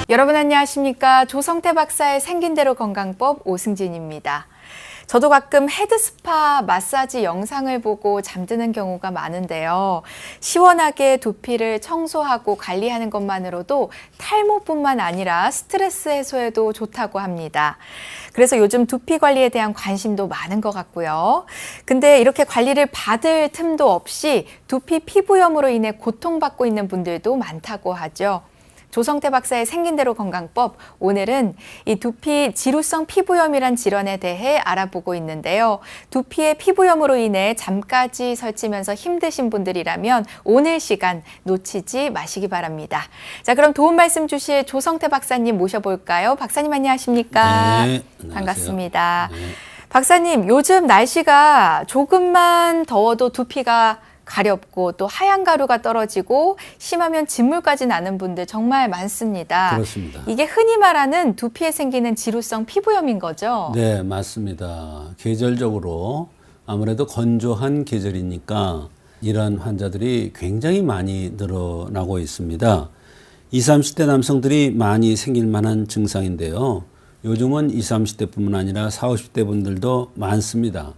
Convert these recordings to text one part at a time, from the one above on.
여러분 안녕하십니까? 조성태 박사의 생긴대로 건강법 오승진입니다. 저도 가끔 헤드스파 마사지 영상을 보고 잠드는 경우가 많은데요. 시원하게 두피를 청소하고 관리하는 것만으로도 탈모뿐만 아니라 스트레스 해소에도 좋다고 합니다. 그래서 요즘 두피 관리에 대한 관심도 많은 것 같고요. 근데 이렇게 관리를 받을 틈도 없이 두피 피부염으로 인해 고통받고 있는 분들도 많다고 하죠. 조성태 박사의 생긴대로 건강법, 오늘은 이 두피 지루성 피부염이란 질환에 대해 알아보고 있는데요. 두피의 피부염으로 인해 잠까지 설치면서 힘드신 분들이라면 오늘 시간 놓치지 마시기 바랍니다. 자, 그럼 도움 말씀 주실 조성태 박사님 모셔볼까요? 박사님 안녕하십니까? 네, 안녕하세요. 반갑습니다. 네. 박사님, 요즘 날씨가 조금만 더워도 두피가 가렵고 또 하얀 가루가 떨어지고 심하면 진물까지 나는 분들 정말 많습니다. 그렇습니다. 이게 흔히 말하는 두피에 생기는 지루성 피부염인 거죠? 네, 맞습니다. 계절적으로 아무래도 건조한 계절이니까 이러한 환자들이 굉장히 많이 늘어나고 있습니다. 20, 30대 남성들이 많이 생길 만한 증상인데요. 요즘은 20, 30대뿐만 아니라 40, 50대 분들도 많습니다.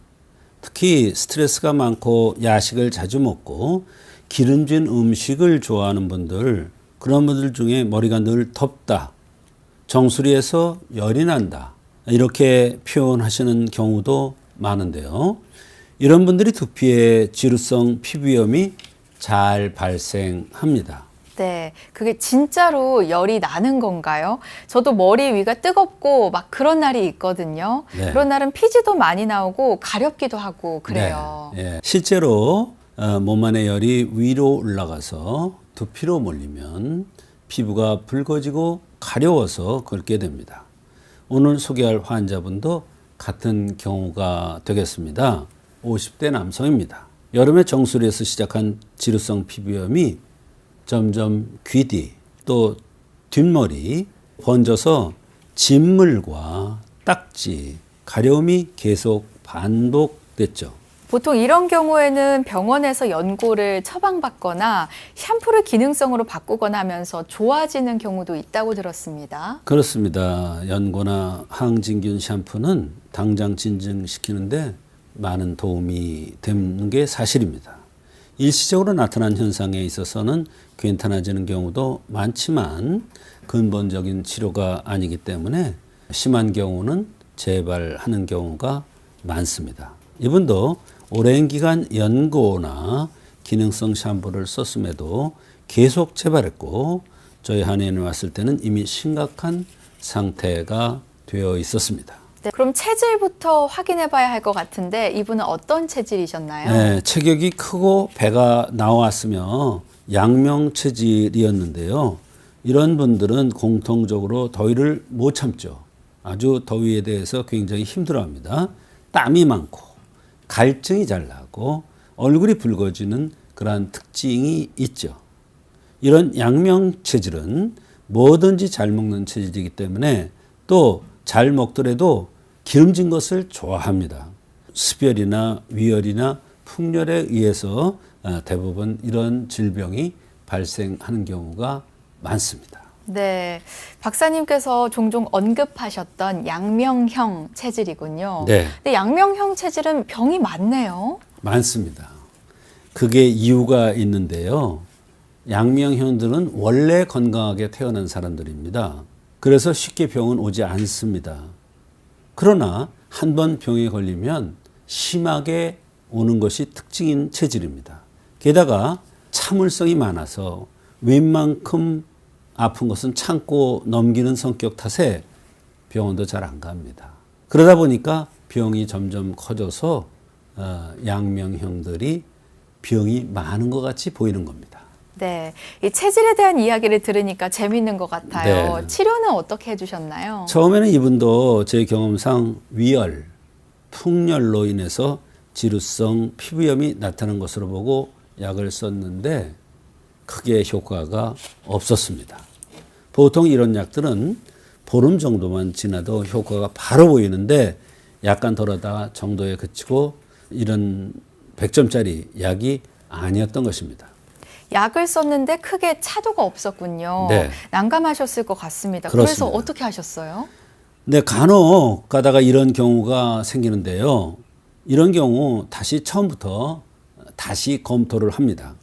특히 스트레스가 많고 야식을 자주 먹고 기름진 음식을 좋아하는 분들, 그런 분들 중에 머리가 늘 덥다, 정수리에서 열이 난다, 이렇게 표현하시는 경우도 많은데요. 이런 분들이 두피에 지루성 피부염이 잘 발생합니다. 네, 그게 진짜로 열이 나는 건가요? 저도 머리 위가 뜨겁고 막 그런 날이 있거든요. 네. 그런 날은 피지도 많이 나오고 가렵기도 하고 그래요. 네, 예. 실제로 몸 안의 열이 위로 올라가서 두피로 몰리면 피부가 붉어지고 가려워서 긁게 됩니다. 오늘 소개할 환자분도 같은 경우가 되겠습니다. 50대 남성입니다. 여름에 정수리에서 시작한 지루성 피부염이 점점 귀뒤 또 뒷머리 번져서 진물과 딱지, 가려움이 계속 반복됐죠. 보통 이런 경우에는 병원에서 연고를 처방받거나 샴푸를 기능성으로 바꾸거나 하면서 좋아지는 경우도 있다고 들었습니다. 그렇습니다. 연고나 항진균 샴푸는 당장 진정시키는데 많은 도움이 되는 게 사실입니다. 일시적으로 나타난 현상에 있어서는 괜찮아지는 경우도 많지만 근본적인 치료가 아니기 때문에 심한 경우는 재발하는 경우가 많습니다. 이분도 오랜 기간 연고나 기능성 샴푸를 썼음에도 계속 재발했고 저희 한의원에 왔을 때는 이미 심각한 상태가 되어 있었습니다. 네, 그럼 체질부터 확인해 봐야 할 것 같은데 이분은 어떤 체질이셨나요? 네, 체격이 크고 배가 나왔으며 양명 체질이었는데요. 이런 분들은 공통적으로 더위를 못 참죠. 아주 더위에 대해서 굉장히 힘들어합니다. 땀이 많고 갈증이 잘 나고 얼굴이 붉어지는 그러한 특징이 있죠. 이런 양명 체질은 뭐든지 잘 먹는 체질이기 때문에 또 잘 먹더라도 기름진 것을 좋아합니다. 습열이나 위열이나 풍열에 의해서 대부분 이런 질병이 발생하는 경우가 많습니다. 네, 박사님께서 종종 언급하셨던 양명형 체질이군요. 네. 근데 양명형 체질은 병이 많네요. 많습니다. 그게 이유가 있는데요. 양명형들은 원래 건강하게 태어난 사람들입니다. 그래서 쉽게 병은 오지 않습니다. 그러나 한 번 병에 걸리면 심하게 오는 것이 특징인 체질입니다. 게다가 참을성이 많아서 웬만큼 아픈 것은 참고 넘기는 성격 탓에 병원도 잘 안 갑니다. 그러다 보니까 병이 점점 커져서 양명형들이 병이 많은 것 같이 보이는 겁니다. 네, 이 체질에 대한 이야기를 들으니까 재밌는 것 같아요. 네. 치료는 어떻게 해주셨나요? 처음에는 이분도 제 경험상 위열, 풍열로 인해서 지루성 피부염이 나타난 것으로 보고 약을 썼는데 크게 효과가 없었습니다. 보통 이런 약들은 보름 정도만 지나도 효과가 바로 보이는데 약간 덜하다 정도에 그치고 이런 100점짜리 약이 아니었던 것입니다. 약을 썼는데 크게 차도가 없었군요. 네. 난감하셨을 것 같습니다. 그렇습니다. 그래서 어떻게 하셨어요? 네, 간혹 가다가 이런 경우가 생기는데요. 이런 경우 다시 처음부터 다시 검토를 합니다.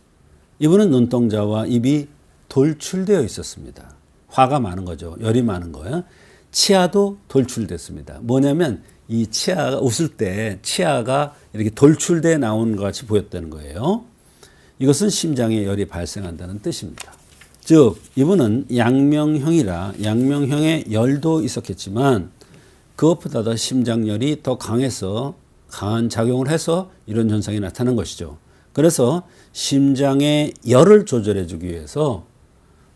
이분은 눈동자와 입이 돌출되어 있었습니다. 화가 많은 거죠. 열이 많은 거예요. 치아도 돌출됐습니다. 뭐냐면 이 치아가 웃을 때 치아가 이렇게 돌출돼 나오는 것 같이 보였다는 거예요. 이것은 심장에 열이 발생한다는 뜻입니다. 즉 이분은 양명형이라 양명형에 열도 있었겠지만 그것보다 더 심장열이 더 강해서 강한 작용을 해서 이런 현상이 나타난 것이죠. 그래서 심장의 열을 조절해 주기 위해서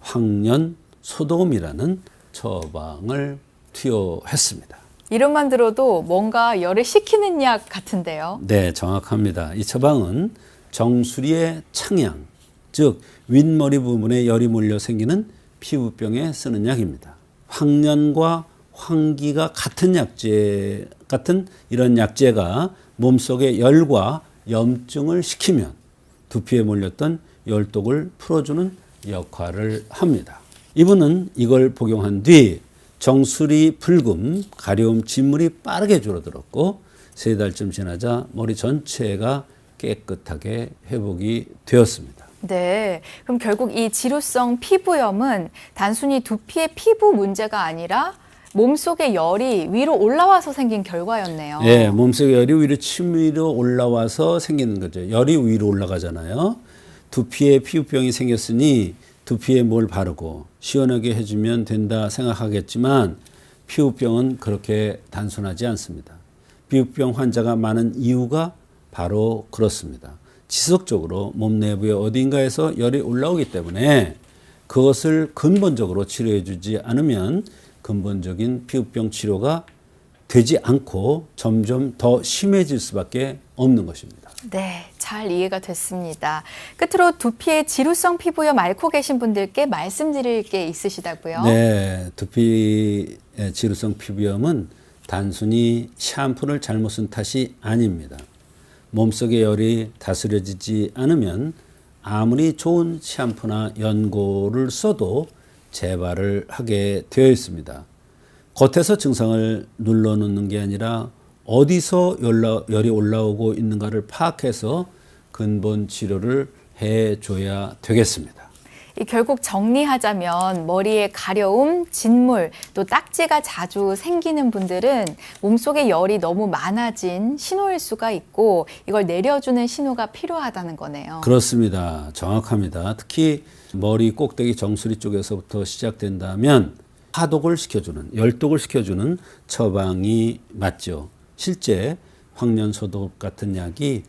황련 소독음이라는 처방을 투여했습니다. 이름만 들어도 뭔가 열을 식히는 약 같은데요. 네, 정확합니다. 이 처방은 정수리의 창양, 즉 윗머리 부분에 열이 몰려 생기는 피부병에 쓰는 약입니다. 황련과 황기가 같은 이런 약재가 몸속의 열과 염증을 식히면 두피에 몰렸던 열독을 풀어주는 역할을 합니다. 이분은 이걸 복용한 뒤 정수리 붉음, 가려움, 진물이 빠르게 줄어들었고 3달쯤 지나자 머리 전체가 깨끗하게 회복이 되었습니다. 네, 그럼 결국 이 지루성 피부염은 단순히 두피의 피부 문제가 아니라 몸속의 열이 위로 올라와서 생긴 결과였네요. 네, 몸속의 열이 위로 치밀어 올라와서 생기는 거죠. 열이 위로 올라가잖아요. 두피에 피부병이 생겼으니 두피에 뭘 바르고 시원하게 해주면 된다 생각하겠지만 피부병은 그렇게 단순하지 않습니다. 피부병 환자가 많은 이유가 바로 그렇습니다. 지속적으로 몸 내부의 어딘가에서 열이 올라오기 때문에 그것을 근본적으로 치료해 주지 않으면 근본적인 피부병 치료가 되지 않고 점점 더 심해질 수밖에 없는 것입니다. 네, 잘 이해가 됐습니다. 끝으로 두피에 지루성 피부염 앓고 계신 분들께 말씀드릴 게 있으시다고요? 네, 두피의 지루성 피부염은 단순히 샴푸를 잘못 쓴 탓이 아닙니다. 몸속의 열이 다스려지지 않으면 아무리 좋은 샴푸나 연고를 써도 재발을 하게 되어 있습니다. 겉에서 증상을 눌러놓는 게 아니라 어디서 열이 올라오고 있는가를 파악해서 근본 치료를 해줘야 되겠습니다. 결국 정리하자면 머리에 가려움, 진물, 또 딱지가 자주 생기는 분들은 몸속에 열이 너무 많아진 신호일 수가 있고 이걸 내려주는 신호가 필요하다는 거네요. 그렇습니다. 정확합니다. 특히 머리 꼭대기 정수리 쪽에서부터 시작된다면 하독을 시켜주는, 열독을 시켜주는 처방이 맞죠. 실제 황련소독 같은 약이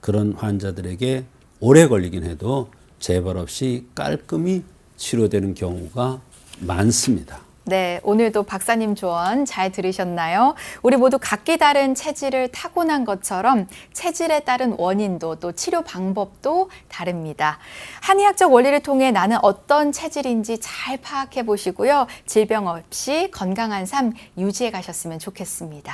그런 환자들에게 오래 걸리긴 해도 재발 없이 깔끔히 치료되는 경우가 많습니다. 네, 오늘도 박사님 조언 잘 들으셨나요? 우리 모두 각기 다른 체질을 타고난 것처럼 체질에 따른 원인도 또 치료 방법도 다릅니다. 한의학적 원리를 통해 나는 어떤 체질인지 잘 파악해 보시고요. 질병 없이 건강한 삶 유지해 가셨으면 좋겠습니다.